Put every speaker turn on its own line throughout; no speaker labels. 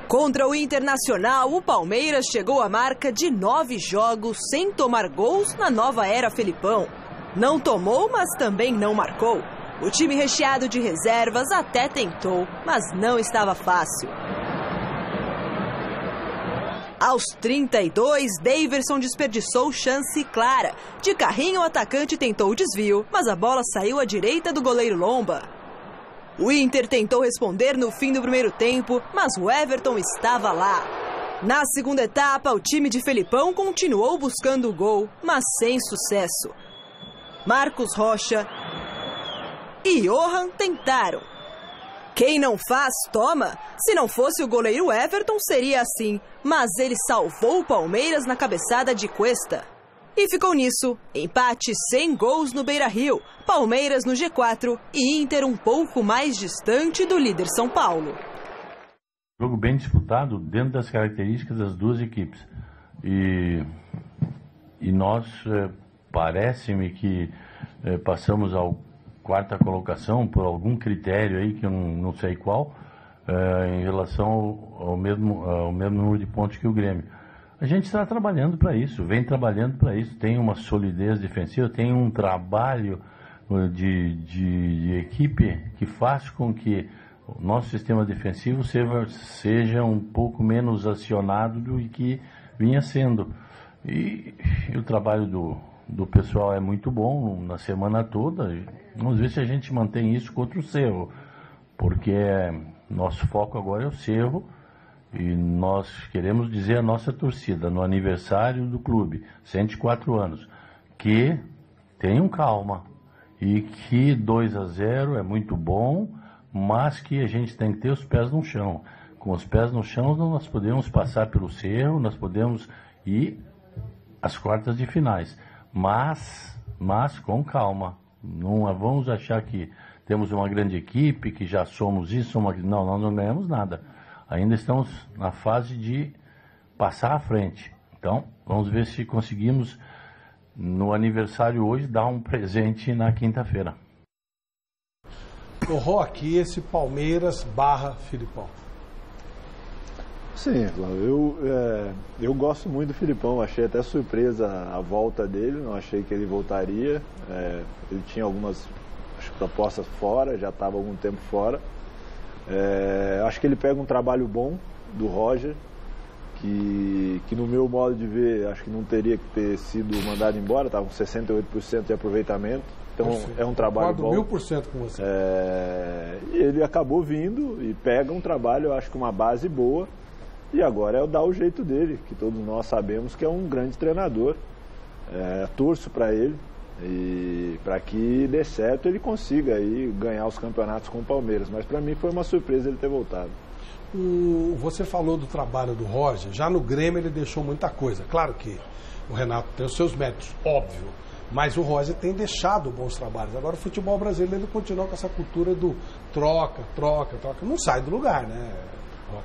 Contra o Internacional, o Palmeiras chegou à marca de 9 jogos sem tomar gols na nova era Felipão. Não tomou, mas também não marcou. O time recheado de reservas até tentou, mas não estava fácil. Aos 32, Daverson desperdiçou chance clara. De carrinho, o atacante tentou o desvio, mas a bola saiu à direita do goleiro Lomba. O Inter tentou responder no fim do primeiro tempo, mas o Everton estava lá. Na segunda etapa, o time de Felipão continuou buscando o gol, mas sem sucesso. Marcos Rocha e Johan tentaram. Quem não faz, toma. Se não fosse o goleiro Everton, seria assim. Mas ele salvou o Palmeiras na cabeçada de Cuesta. E ficou nisso. Empate sem gols no Beira-Rio. Palmeiras no G4 e Inter um pouco mais distante do líder São Paulo.
Jogo bem disputado dentro das características das duas equipes. E nós, parece-me que passamos ao quarta colocação por algum critério aí que eu não sei qual, em relação ao mesmo número de pontos que o Grêmio. A gente está trabalhando para isso, vem trabalhando para isso, tem uma solidez defensiva, tem um trabalho de equipe que faz com que o nosso sistema defensivo seja um pouco menos acionado do que vinha sendo. E o trabalho do pessoal é muito bom na semana toda. Vamos ver se a gente mantém isso contra o Cerro, porque nosso foco agora é o Cerro e nós queremos dizer à nossa torcida no aniversário do clube, 104 anos, que tenham calma e que 2-0 é muito bom, mas que a gente tem que ter os pés no chão. Com os pés no chão nós podemos passar pelo Cerro, nós podemos ir às quartas de finais. Mas com calma. Não vamos achar que temos uma grande equipe, que já somos isso, não, nós não ganhamos nada. Ainda estamos na fase de passar à frente. Então, vamos ver se conseguimos, no aniversário hoje, dar um presente na quinta-feira.
O Roque, esse Palmeiras / Felipão.
Sim, eu gosto muito do Felipão, achei até surpresa a volta dele, não achei que ele voltaria, ele tinha algumas propostas fora, já estava há algum tempo fora. Acho que ele pega um trabalho bom do Roger, que no meu modo de ver, acho que não teria que ter sido mandado embora, estava com 68% de aproveitamento, então é um trabalho bom. 1000% com você. E ele acabou vindo e pega um trabalho, eu acho que uma base boa. E agora é dar o jeito dele, que todos nós sabemos que é um grande treinador. Torço para ele e para que dê certo ele consiga aí ganhar os campeonatos com o Palmeiras. Mas para mim foi uma surpresa ele ter voltado.
Você falou do trabalho do Roger, já no Grêmio ele deixou muita coisa. Claro que o Renato tem os seus méritos, óbvio, mas o Roger tem deixado bons trabalhos. Agora o futebol brasileiro ele continua com essa cultura do troca, não sai do lugar, né?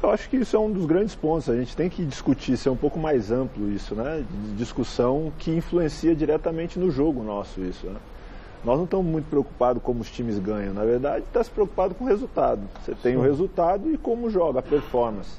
Eu acho que isso é um dos grandes pontos, a gente tem que discutir, ser um pouco mais amplo isso, né? Discussão que influencia diretamente no jogo nosso isso, né? Nós não estamos muito preocupados como os times ganham, na verdade está se preocupado com o resultado. Você tem o resultado e como joga, a performance.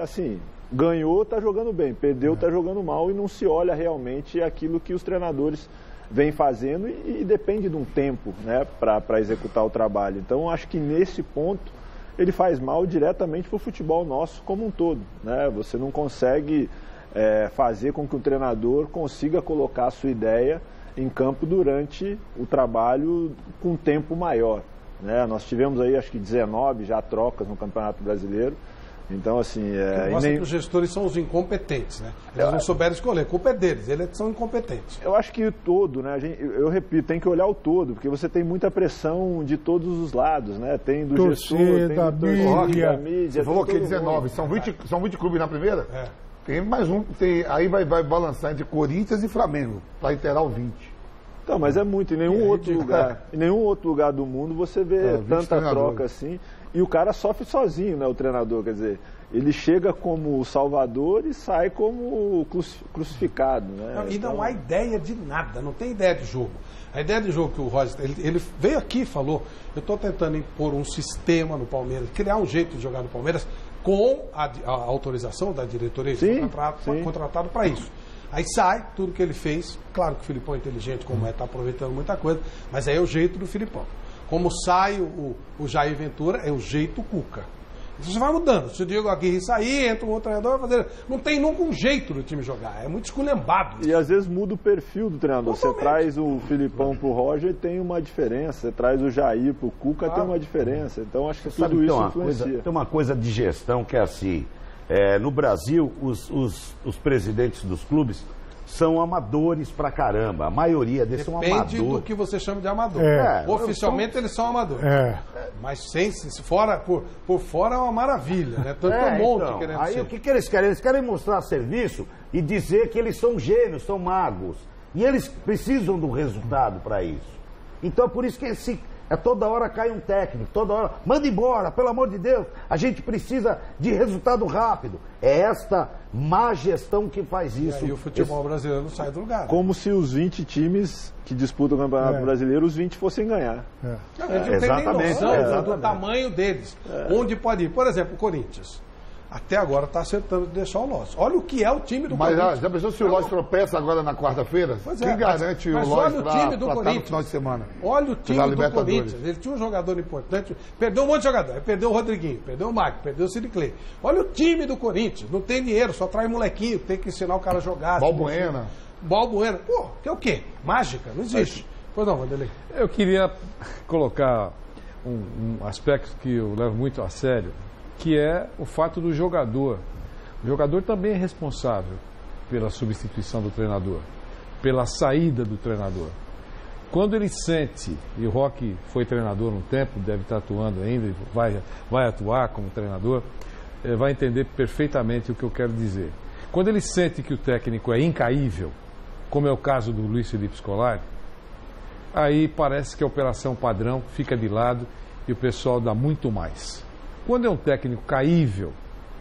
Assim, ganhou, está jogando bem, perdeu, está jogando mal e não se olha realmente aquilo que os treinadores vêm fazendo e depende de um tempo, né, para executar o trabalho. Então acho que nesse ponto ele faz mal diretamente para o futebol nosso como um todo, né? Você não consegue fazer com que o treinador consiga colocar a sua ideia em campo durante o trabalho com um tempo maior, né? Nós tivemos aí acho que 19 já trocas no Campeonato Brasileiro. Então, assim...
mostra que os gestores são os incompetentes, né? Eles não souberam escolher, a culpa é deles, eles são incompetentes.
Eu acho que o todo, né? Eu repito, tem que olhar o todo, porque você tem muita pressão de todos os lados, né? Tem do gestor, tem da mídia...
Você falou que 19, são 20 clubes na primeira? Tem mais um, aí vai balançar entre Corinthians e Flamengo, para inteirar o 20.
Então, mas é muito. Em nenhum outro lugar do mundo você vê tanta troca assim. E o cara sofre sozinho, né, o treinador. Quer dizer, ele chega como salvador e sai como crucificado. Né?
Não, e não há ideia de nada, não tem ideia de jogo. A ideia de jogo que o Roger, ele veio aqui e falou, eu estou tentando impor um sistema no Palmeiras, criar um jeito de jogar no Palmeiras com a autorização da diretoria, foi contratado para isso. Aí sai tudo que ele fez, claro que o Filipão é inteligente, como está aproveitando muita coisa, mas aí é o jeito do Filipão. Como sai o Jair Ventura, é o jeito Cuca. Você vai mudando. Se o Diego Aguirre sair, entra um outro treinador, vai fazer. Não tem nunca um jeito do time jogar. É muito esculhambado.
E às vezes muda o perfil do treinador. Totalmente. Você traz o Filipão pro Roger, tem uma diferença. Você traz o Jair pro Cuca, tem uma diferença. Então acho que tudo isso influencia.
Tem uma coisa de gestão que é assim. No Brasil, os presidentes dos clubes são amadores pra caramba. A maioria desses são amadores.
Depende do que você chama de amador. Oficialmente eles são amadores. Mas se fora, por fora é uma maravilha, né? Tanto um monte
então,
querendo
aí
ser.
O que eles querem? Eles querem mostrar serviço e dizer que eles são gênios, são magos. E eles precisam do resultado para isso. Então é por isso que toda hora cai um técnico, toda hora, manda embora, pelo amor de Deus, a gente precisa de resultado rápido. É esta má gestão que faz isso.
E o futebol brasileiro não sai do lugar.
Como se os 20 times que disputam o Campeonato Brasileiro, os 20 fossem ganhar.
Não, a gente não tem nem noção do tamanho deles. Onde pode ir. Por exemplo, o Corinthians. Até agora está acertando de deixar o Lodge. Olha o que é o time do Corinthians.
Mas já pensou se o Lodge tropeça agora na quarta-feira? Quem garante o Lodge para estar no final de semana?
Olha o time do Corinthians. Ele tinha um jogador importante. Perdeu um monte de jogador. Aí perdeu o Rodriguinho, perdeu o Marco, perdeu o Cid Clay. Olha o time do Corinthians. Não tem dinheiro, só traz molequinho. Tem que ensinar o cara a jogar.
Balbuena.
Pô, que é o quê? Mágica? Não existe. Pois não, Vanderlei.
Eu queria colocar um aspecto que eu levo muito a sério, que é o fato do jogador. O jogador também é responsável pela substituição do treinador, pela saída do treinador. Quando ele sente, e o Roque foi treinador um tempo, deve estar atuando ainda, vai atuar como treinador, vai entender perfeitamente o que eu quero dizer. Quando ele sente que o técnico é incaível, como é o caso do Luiz Felipe Scolari, aí parece que a operação padrão fica de lado e o pessoal dá muito mais. Quando é um técnico caível,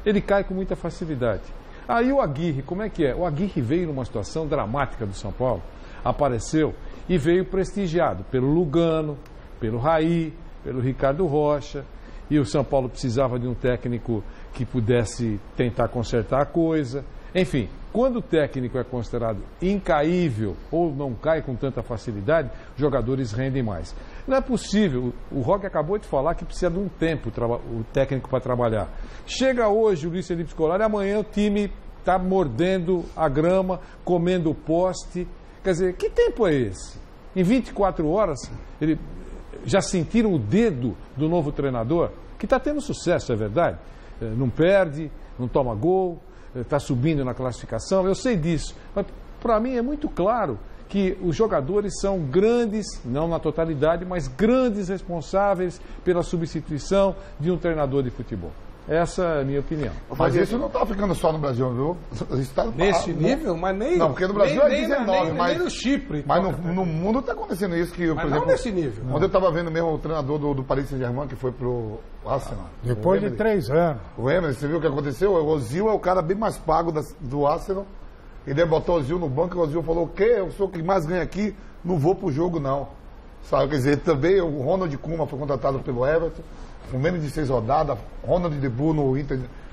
ele cai com muita facilidade. Aí o Aguirre, como é que é? O Aguirre veio numa situação dramática do São Paulo, apareceu e veio prestigiado pelo Lugano, pelo Raí, pelo Ricardo Rocha, e o São Paulo precisava de um técnico que pudesse tentar consertar a coisa. Enfim, quando o técnico é considerado incaível ou não cai com tanta facilidade, os jogadores rendem mais. Não é possível, o Roque acabou de falar que precisa de um tempo o técnico para trabalhar. Chega hoje o Luiz Felipe Scolari, amanhã o time está mordendo a grama, comendo o poste. Quer dizer, que tempo é esse? Em 24 horas, já sentiram o dedo do novo treinador, que está tendo sucesso, é verdade. Não perde, não toma gol, está subindo na classificação, eu sei disso. Mas para mim é muito claro que os jogadores são grandes, não na totalidade, mas grandes responsáveis pela substituição de um treinador de futebol. Essa é a minha opinião.
Mas isso não está ficando só no Brasil, viu?
Nesse nível, mas nem...
Não, porque no Brasil
nem,
é 19,
nem no Chipre.
Mas no mundo está acontecendo isso. Que,
mas
por exemplo,
não nesse nível.
Quando eu estava vendo mesmo o treinador do Paris Saint-Germain, que foi pro Arsenal.
Depois de 3 anos.
O Emery, você viu o que aconteceu? O Ozil é o cara bem mais pago do Arsenal. Ele botou o Ozil no banco e o Ozil falou: o quê? Eu sou o que mais ganha aqui, não vou pro jogo não. Sabe, quer dizer, também o Ronald Koeman foi contratado pelo Everton, com menos de 6 rodadas, Ronald De Boer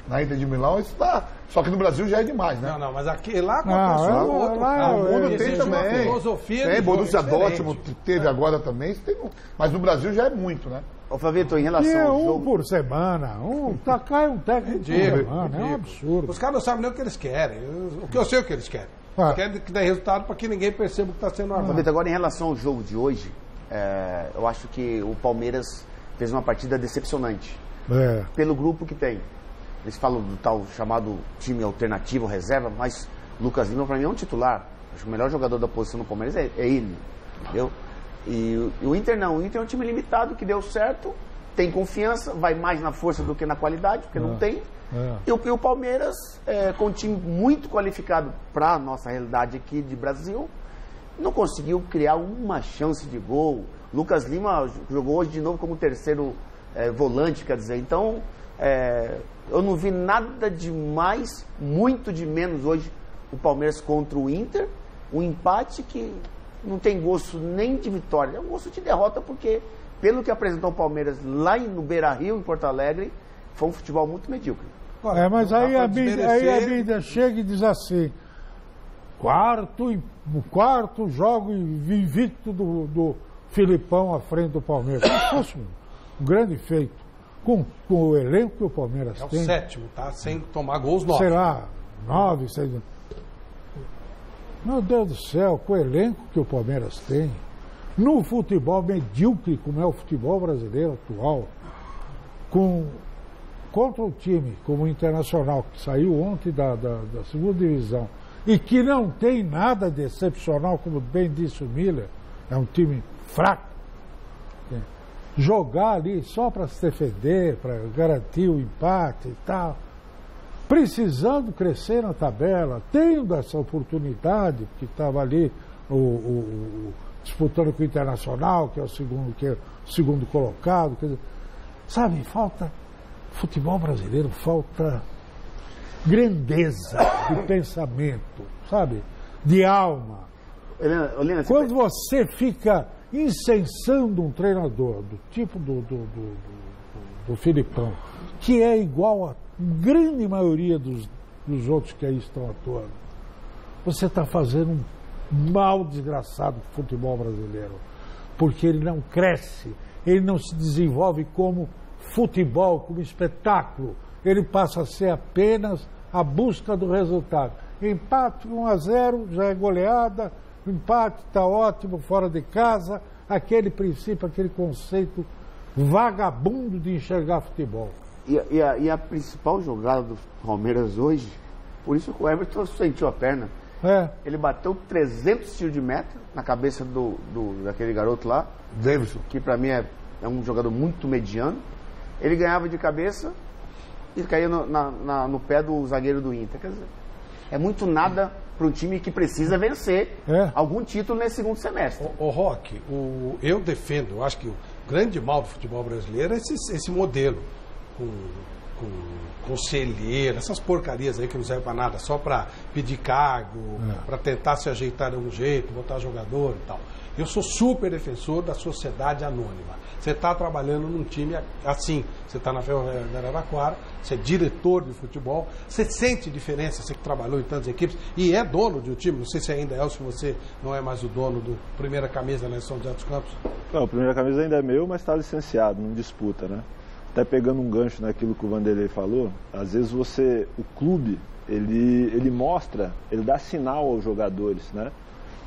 na Inter de Milão, isso tá. Só que no Brasil já é demais, né?
Não, mas aqui lá aconteceu outro.
O mundo tem também.
Filosofia
tem, Borussia Dortmund teve agora também, mas no Brasil já é muito, né?
Ô, Favito, em relação ao jogo...
por semana, cai um técnico por semana, é um absurdo.
Os caras não sabem nem o que eles querem. O que eu sei o que eles querem. Eles querem que dê resultado para que ninguém perceba o que está sendo armado.
Favito, agora em relação ao jogo de hoje, eu acho que o Palmeiras fez uma partida decepcionante. Pelo grupo que tem. Eles falam do tal chamado time alternativo, reserva, mas Lucas Lima, para mim, é um titular. Acho que o melhor jogador da posição do Palmeiras é ele. Entendeu? E o Inter não. O Inter é um time limitado que deu certo, tem confiança, vai mais na força do que na qualidade, porque não tem. E o Palmeiras, com um time muito qualificado para a nossa realidade aqui de Brasil, não conseguiu criar uma chance de gol. Lucas Lima jogou hoje de novo como terceiro volante, quer dizer, então eu não vi nada de mais, muito de menos hoje o Palmeiras contra o Inter, um empate que não tem gosto nem de vitória, é um gosto de derrota, porque pelo que apresentou o Palmeiras lá no Beira-Rio, em Porto Alegre, foi um futebol muito medíocre.
Mas aí a mídia chega e diz assim, quarto jogo invicto do Filipão à frente do Palmeiras. Se fosse um grande feito, com o elenco que o Palmeiras tem.
É o sétimo, tá? Sem tomar gols 9.
Sei lá, 9, 6. Meu Deus do céu, com o elenco que o Palmeiras tem, no futebol medíocre, como é o futebol brasileiro atual, contra um time como o Internacional, que saiu ontem da segunda divisão, e que não tem nada de excepcional, como bem disse o Miller, é um time fraco. Jogar ali só para se defender, para garantir o empate e tal, precisando crescer na tabela, tendo essa oportunidade, porque estava ali disputando com o Internacional, que é o segundo colocado, quer dizer, sabe, falta futebol brasileiro, falta grandeza de pensamento, sabe, de alma.
Helena,
quando você fica incensando um treinador do tipo do Filipão, que é igual a grande maioria dos outros que aí estão atuando, você está fazendo um mal desgraçado para o futebol brasileiro, porque ele não cresce, ele não se desenvolve como futebol, como espetáculo, ele passa a ser apenas a busca do resultado. Empate 1-0, já é goleada, empate está ótimo, fora de casa, aquele princípio, aquele conceito vagabundo de enxergar futebol.
E a principal jogada do Palmeiras hoje, por isso que o Everton sentiu a perna. Ele bateu 300 tiros de meta na cabeça daquele garoto lá,
Davidson,
que para mim é um jogador muito mediano. Ele ganhava de cabeça e caía no pé do zagueiro do Inter. Quer dizer, é muito nada para um time que precisa vencer algum título nesse segundo semestre.
O Roque, eu defendo, eu acho que o grande mal do futebol brasileiro é esse modelo com conselheiro, essas porcarias aí que não servem para nada, só para pedir cargo, para tentar se ajeitar de algum jeito, botar jogador e tal. Eu sou super defensor da sociedade anônima. Você está trabalhando num time assim, você está na Ferroviária de Araraquara, você é diretor de futebol, você sente diferença, você que trabalhou em tantas equipes e é dono de um time, não sei se ainda é ou se você não é mais o dono do primeira camisa na São José dos Campos.
Não, o primeira camisa ainda é meu, mas está licenciado, não disputa, né? Até pegando um gancho naquilo que o Vanderlei falou, às vezes o clube, ele mostra, ele dá sinal aos jogadores, né?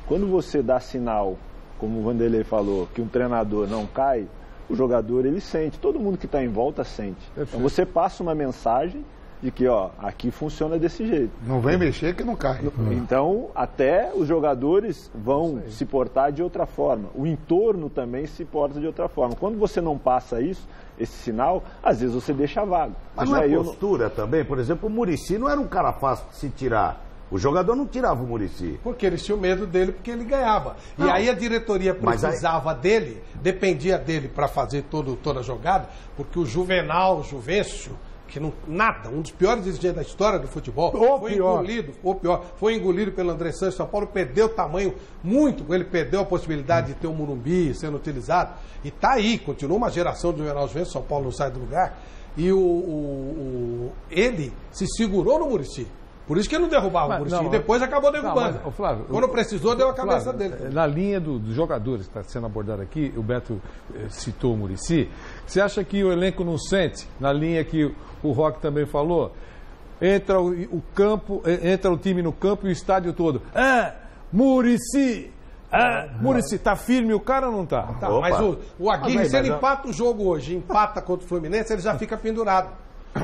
Quando você dá sinal, como o Vanderlei falou, que um treinador não cai, o jogador ele sente, todo mundo que está em volta sente. Então você passa uma mensagem de que, aqui funciona desse jeito.
Não vem mexer que não cai.
Então, até os jogadores vão se portar de outra forma. O entorno também se porta de outra forma. Quando você não passa isso, esse sinal, às vezes você deixa vago.
Mas não é postura também? Por exemplo, o Muricy não era um cara fácil de se tirar. O jogador não tirava o Muricy.
Porque eles tinham medo dele, porque ele ganhava. Não. E aí a diretoria precisava dele, dependia dele para fazer toda a jogada, porque o Juvencio, que não, nada, um dos piores dirigentes da história do futebol, foi engolido pelo André Santos. São Paulo perdeu tamanho muito, ele perdeu a possibilidade de ter um Morumbi sendo utilizado. E está aí, continua uma geração de Juvenal Juvencio, São Paulo não sai do lugar. E ele se segurou no Muricy. Por isso que ele não derrubava o Muricy. E depois acabou derrubando.
Flávio,
quando precisou, deu a cabeça dele.
Na linha dos jogadores que está sendo abordado aqui, o Beto citou o Muricy. Você acha que o elenco não sente, na linha que o Roque também falou, entra o time no campo e o estádio todo. Muricy! Muricy, tá firme o cara ou não tá?
Tá, mas o Aguirre, se ele empata o jogo hoje, empata contra o Fluminense, ele já fica pendurado.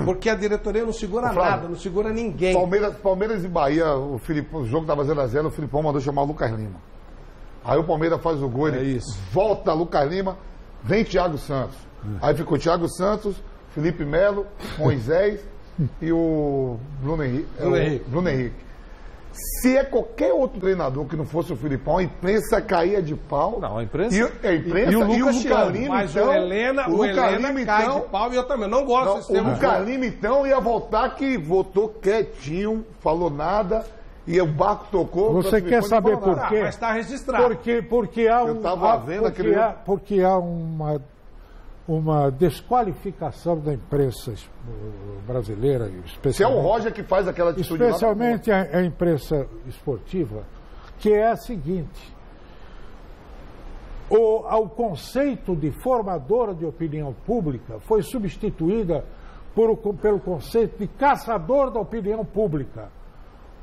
Porque a diretoria não segura nada, não segura ninguém.
Palmeiras e Bahia, o jogo estava 0-0, o Filipão mandou chamar o Lucas Lima. Aí o Palmeiras faz o gol, volta Lucas Lima, vem Thiago Santos. Aí ficou Thiago Santos, Felipe Melo, Moisés e o Bruno Henrique. Se é qualquer outro treinador que não fosse o Filipão, a imprensa caía de pau.
Não, a imprensa.
E o Lucas Lima,
mas
então,
o Helena cai de pau e eu também não gosto desse tema.
O Lucas Lima, então, ia voltar que votou quietinho, falou nada. E o barco tocou.
Você quer saber por quê?
Mas está registrado.
Porque há porque há uma desqualificação da imprensa brasileira, especialmente.
Se é o Roger que faz aquela atitude
especialmente a imprensa esportiva, que é a seguinte: o conceito de formadora de opinião pública foi substituída pelo conceito de caçador da opinião pública.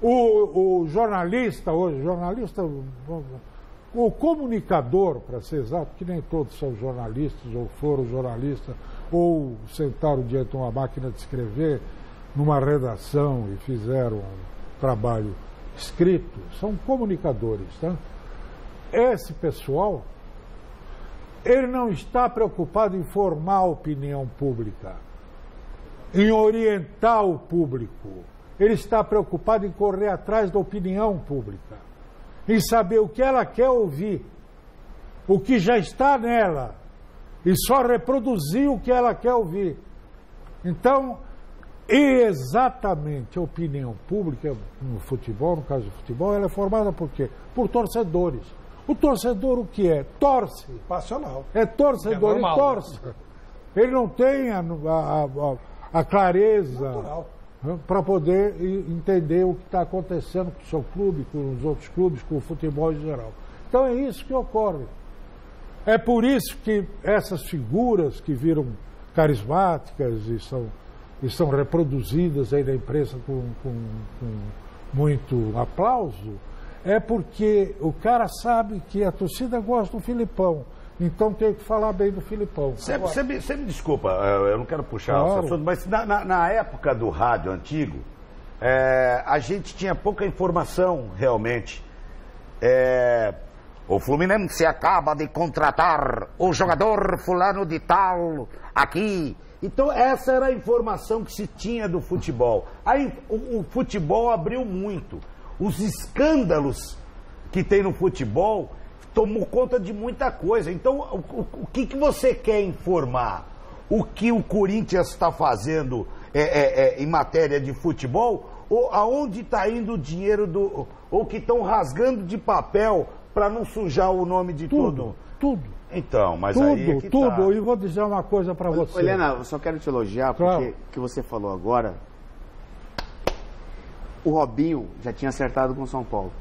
O jornalista hoje, o comunicador, para ser exato, que nem todos são jornalistas, ou foram jornalistas, ou sentaram diante de uma máquina de escrever numa redação e fizeram um trabalho escrito, são comunicadores, tá? Esse pessoal, ele não está preocupado em formar a opinião pública, em orientar o público. Ele está preocupado em correr atrás da opinião pública, em saber o que ela quer ouvir, o que já está nela, e só reproduzir o que ela quer ouvir. Então, exatamente a opinião pública no futebol, no caso do futebol, ela é formada por quê? Por torcedores. O torcedor o que é? Torce.
Passional.
É torcedor, ele torce. Ele não tem a clareza para poder entender o que está acontecendo com o seu clube, com os outros clubes, com o futebol em geral. Então é isso que ocorre. É por isso que essas figuras que viram carismáticas e são reproduzidas aí na imprensa com muito aplauso, é porque o cara sabe que a torcida gosta do Filipão. Então tem que falar bem do Filipão.
Você me desculpa, eu não quero puxar esse assunto, mas na época do rádio antigo, a gente tinha pouca informação realmente. O Fluminense acaba de contratar o jogador fulano de tal aqui. Então essa era a informação que se tinha do futebol. Aí o futebol abriu muito. Os escândalos que tem no futebol tomou conta de muita coisa. Então, o que você quer informar? O que o Corinthians está fazendo em matéria de futebol? Ou aonde está indo o dinheiro ou que estão rasgando de papel para não sujar o nome de todo?
Tudo.
Então, mas
tudo,
aí é que
tudo.
Tá.
E vou dizer uma coisa para você.
Helena, eu só quero te elogiar, porque o que você falou agora, o Robinho já tinha acertado com o São Paulo.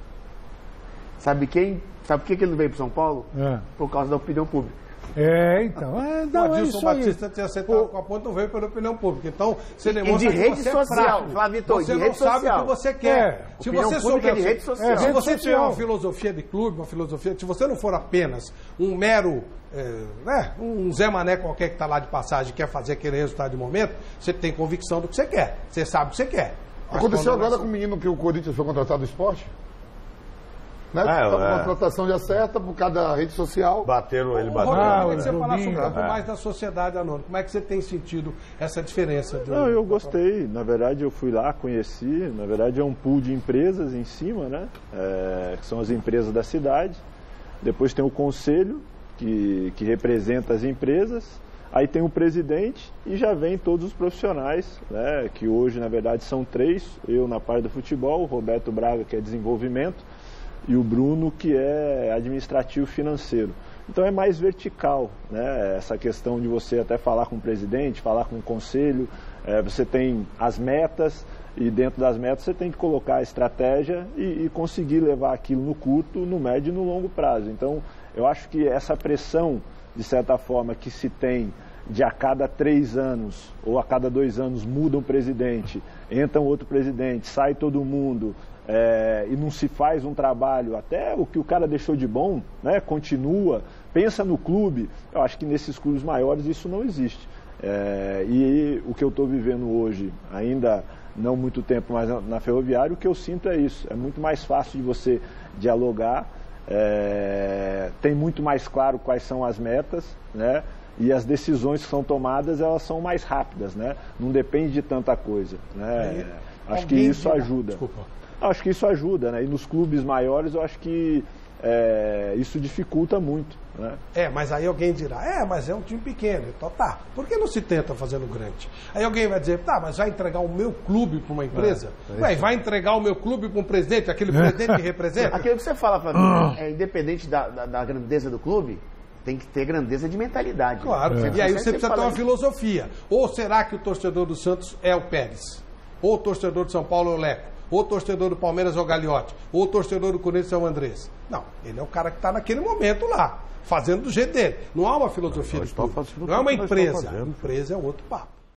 Sabe por que ele não veio para São Paulo? Por causa da opinião pública.
Então.
O Adilson Batista tinha acertado com a ponta, não veio pela opinião pública. Então, você demonstra
de rede
que você
social,
é
Flávio,
você não sabe o que você quer. Se você souber,
de rede social.
Se você tiver uma filosofia de clube, se você não for apenas um mero, um Zé Mané qualquer que está lá de passagem e quer fazer aquele resultado de momento, você tem convicção do que você quer. Você sabe o que você quer.
Aconteceu agora com o menino que o Corinthians foi contratado do esporte? Né? Uma contratação já certa por causa da rede social.
Ele bateu.
Como é que você falasse um pouco mais da sociedade anônima? Como é que você tem sentido essa diferença?
Não, eu gostei. Na verdade, eu fui lá, conheci. Na verdade, é um pool de empresas em cima, né? Que são as empresas da cidade. Depois tem o conselho, que representa as empresas. Aí tem o presidente e já vem todos os profissionais, né? Que hoje, na verdade, são 3. Eu na parte do futebol, o Roberto Braga, que é desenvolvimento, e o Bruno, que é administrativo financeiro. Então é mais vertical, né? Essa questão de você até falar com o presidente, falar com o conselho, você tem as metas e dentro das metas você tem que colocar a estratégia e conseguir levar aquilo no curto, no médio e no longo prazo. Então eu acho que essa pressão, de certa forma, que se tem de a cada 3 anos ou a cada 2 anos muda um presidente, entra um outro presidente, sai todo mundo, e não se faz um trabalho, até o que o cara deixou de bom, né, continua, pensa no clube. Eu acho que nesses clubes maiores isso não existe. E o que eu estou vivendo hoje, ainda não muito tempo mais na Ferroviária, o que eu sinto é isso. É muito mais fácil de você dialogar, tem muito mais claro quais são as metas, né? E as decisões que são tomadas, elas são mais rápidas, né? Não depende de tanta coisa, né? Acho que isso ajuda.
Desculpa.
Acho que isso ajuda, né? E nos clubes maiores eu acho que isso dificulta muito, né?
Mas aí alguém dirá, mas é um time pequeno. Então tá, por que não se tenta fazer no grande? Aí alguém vai dizer, tá, mas vai entregar o meu clube para uma empresa? Vai entregar o meu clube para um presidente, aquele presidente que representa?
Aquilo que você fala, Fabinho, independente da grandeza do clube, tem que ter grandeza de mentalidade.
Claro, e aí você precisa ter uma filosofia. Ou será que o torcedor do Santos é o Pérez? Ou o torcedor de São Paulo é o Leco? Ou o torcedor do Palmeiras é o Gagliotti? Ou o torcedor do Corinthians é o Andrés? Não, ele é o cara que está naquele momento lá, fazendo do jeito dele. Não há uma filosofia de clube. Não é uma empresa. A empresa é outro papo.